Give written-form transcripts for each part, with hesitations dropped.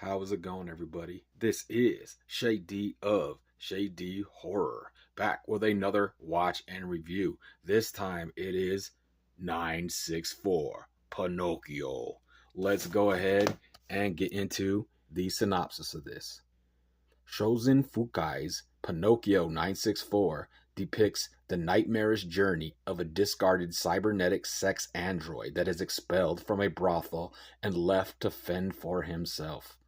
How's it going, everybody? This is Shady of Shady Horror, back with another watch and review. This time it is 964 Pinocchio. Let's go ahead and get into the synopsis of this. Shozen Fukai's Pinocchio 964 depicts the nightmarish journey of a discarded cybernetic sex android that is expelled from a brothel and left to fend for himself.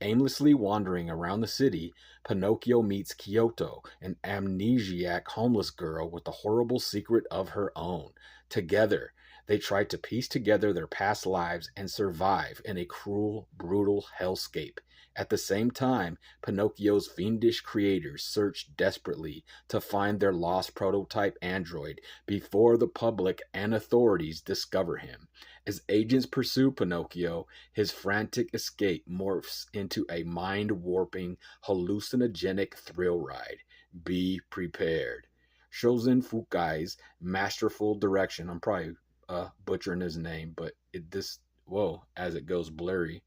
Aimlessly wandering around the city, Pinocchio meets Kyoto, an amnesiac homeless girl with a horrible secret of her own. Together, they try to piece together their past lives and survive in a cruel, brutal hellscape. At the same time, Pinocchio's fiendish creators search desperately to find their lost prototype android before the public and authorities discover him. As agents pursue Pinocchio, his frantic escape morphs into a mind-warping, hallucinogenic thrill ride. Be prepared. Shozen Fukai's masterful direction, I'm probably butchering his name, but as it goes blurry,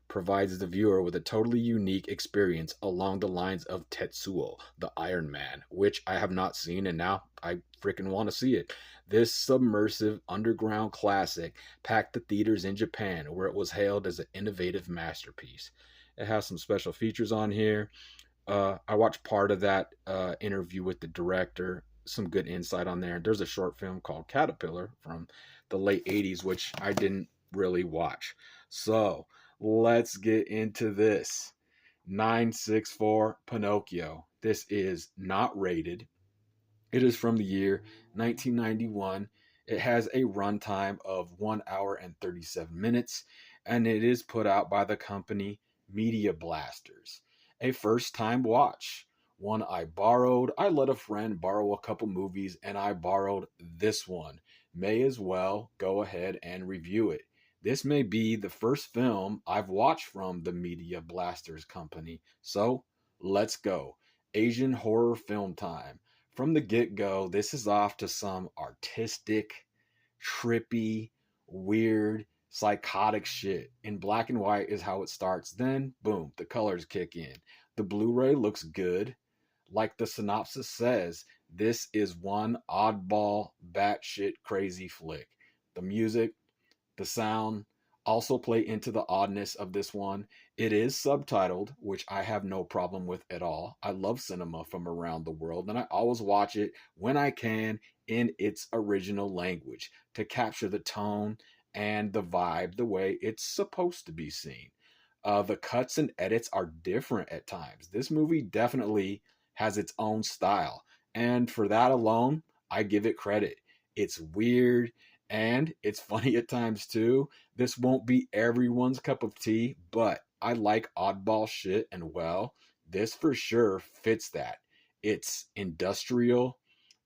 provides the viewer with a totally unique experience along the lines of Tetsuo, the Iron Man, which I have not seen, and now I freaking want to see it. This submersive underground classic packed the theaters in Japan, where it was hailed as an innovative masterpiece. It has some special features on here. I watched part of that interview with the director. Some good insight on there. There's a short film called Caterpillar from the late 80s, which I didn't really watch. So let's get into this. 964 Pinocchio. This is not rated. It is from the year 1991. It has a runtime of 1 hour and 37 minutes, and it is put out by the company Media Blasters. A first time watch. One I borrowed. I let a friend borrow a couple movies, and I borrowed this one. May as well go ahead and review it. This may be the first film I've watched from the Media Blasters company. So let's go. Asian horror film time. From the get-go, this is off to some artistic, trippy, weird, psychotic shit. In black and white is how it starts. Then, boom, the colors kick in. The Blu-ray looks good. Like the synopsis says, this is one oddball, batshit crazy flick. The music, the sound also play into the oddness of this one. It is subtitled, which I have no problem with at all. I love cinema from around the world, and I always watch it when I can in its original language to capture the tone and the vibe the way it's supposed to be seen. The cuts and edits are different at times. This movie definitely has its own style, and for that alone, I give it credit. It's weird, and it's funny at times too. This won't be everyone's cup of tea, but I like oddball shit, and well, this for sure fits that. It's industrial,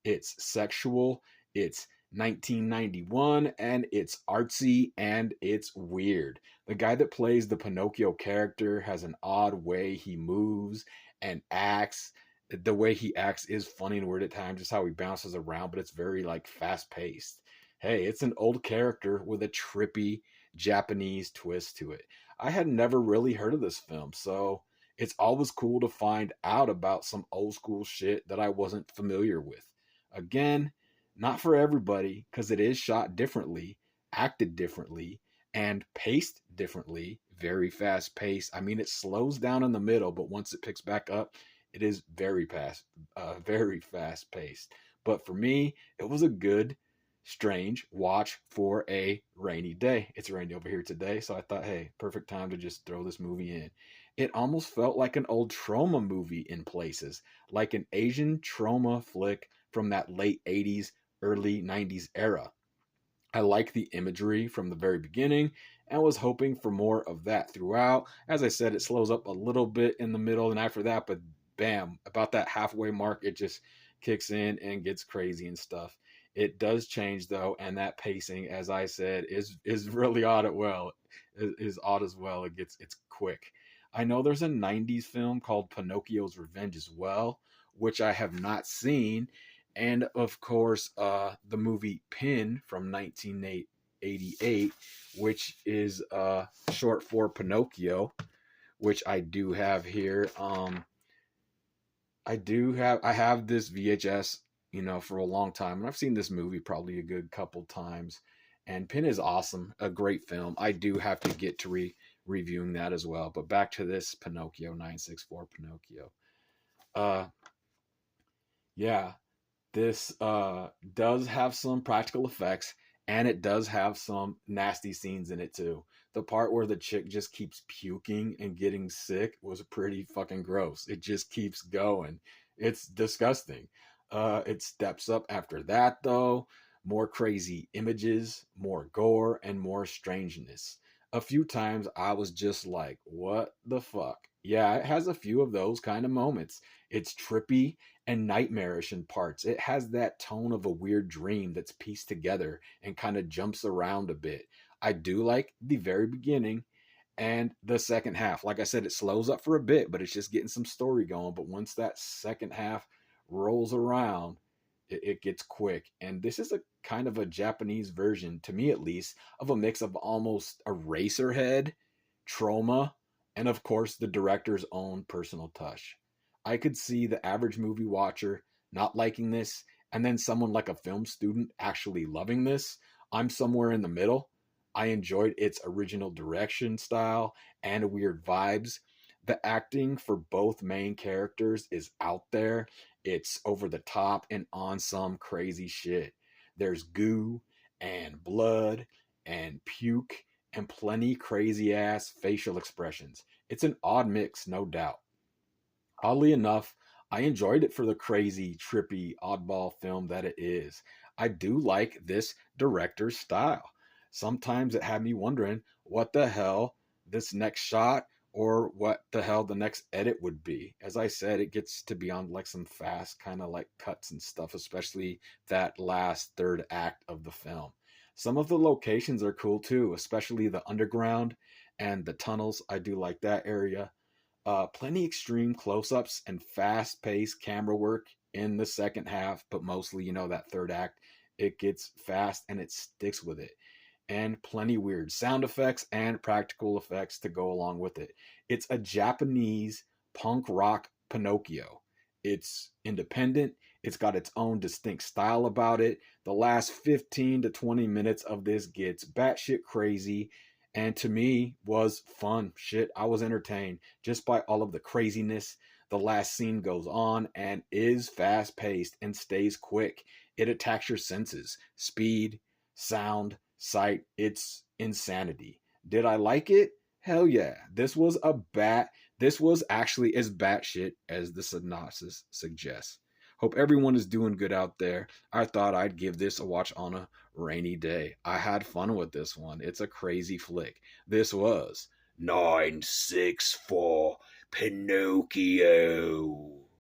it's sexual, it's 1991, and it's artsy, and it's weird. The guy that plays the Pinocchio character has an odd way he moves and acts. The way he acts is funny and weird at times, just how he bounces around, but it's very like fast paced. Hey, it's an old character with a trippy Japanese twist to it. I had never really heard of this film, so it's always cool to find out about some old school shit that I wasn't familiar with. Again, not for everybody, because it is shot differently, acted differently, and paced differently. Very fast paced. I mean, it slows down in the middle, but once it picks back up, it is very fast paced. But for me, it was a good, strange watch for a rainy day. It's rainy over here today, so I thought, hey, perfect time to just throw this movie in. It almost felt like an old trauma movie in places, like an Asian trauma flick from that late 80s, early 90s era. I like the imagery from the very beginning and was hoping for more of that throughout. As I said, it slows up a little bit in the middle and after that, but bam, about that halfway mark, it just kicks in and gets crazy and stuff. It does change though, and that pacing, as I said, is really odd is odd as well. It's quick. I know there's a 90s film called Pinocchio's Revenge as well, which I have not seen. And of course, the movie Pin from 1988, which is short for Pinocchio. which I do have here. I have this VHS, for a long time, and I've seen this movie probably a good couple times. And Pin is awesome, a great film. I do have to get to reviewing that as well. But back to this Pinocchio 964 Pinocchio. Uh, yeah, this does have some practical effects, and it does have some nasty scenes in it too. The part where the chick just keeps puking and getting sick was pretty fucking gross. It just keeps going. It's disgusting. It steps up after that though. More crazy images, more gore, and more strangeness. A few times I was just like, what the fuck? Yeah, it has a few of those kind of moments. It's trippy and nightmarish in parts. It has that tone of a weird dream that's pieced together and kind of jumps around a bit. I do like the very beginning and the second half. Like I said, it slows up for a bit, but it's just getting some story going. But once that second half rolls around, it gets quick. And this is a kind of a Japanese version, to me at least, of a mix of almost Eraserhead, Trauma, and of course the director's own personal touch. I could see the average movie watcher not liking this, and then someone like a film student actually loving this. I'm somewhere in the middle. I enjoyed its original direction style and weird vibes. The acting for both main characters is out there. It's over the top and on some crazy shit. There's goo and blood and puke and plenty crazy ass facial expressions. It's an odd mix, no doubt. Oddly enough, I enjoyed it for the crazy, trippy, oddball film that it is. I do like this director's style. Sometimes it had me wondering what the hell this next shot or what the hell the next edit would be. As I said, it gets to be on like some fast kind of like cuts and stuff, especially that last third act of the film. Some of the locations are cool too, especially the underground and the tunnels. I do like that area. Plenty extreme close-ups and fast-paced camera work in the second half, but mostly, that third act, it gets fast and it sticks with it. And plenty weird sound effects and practical effects to go along with it. It's a Japanese punk rock Pinocchio. It's independent. It's got its own distinct style about it. The last 15 to 20 minutes of this gets batshit crazy and to me was fun shit. I was entertained just by all of the craziness. The last scene goes on and is fast paced and stays quick. It attacks your senses, speed, sound, sight. It's insanity. Did I like it? Hell yeah. This was actually as batshit as the synopsis suggests. Hope everyone is doing good out there. I thought I'd give this a watch on a rainy day. I had fun with this one. It's a crazy flick. This was 964 Pinocchio.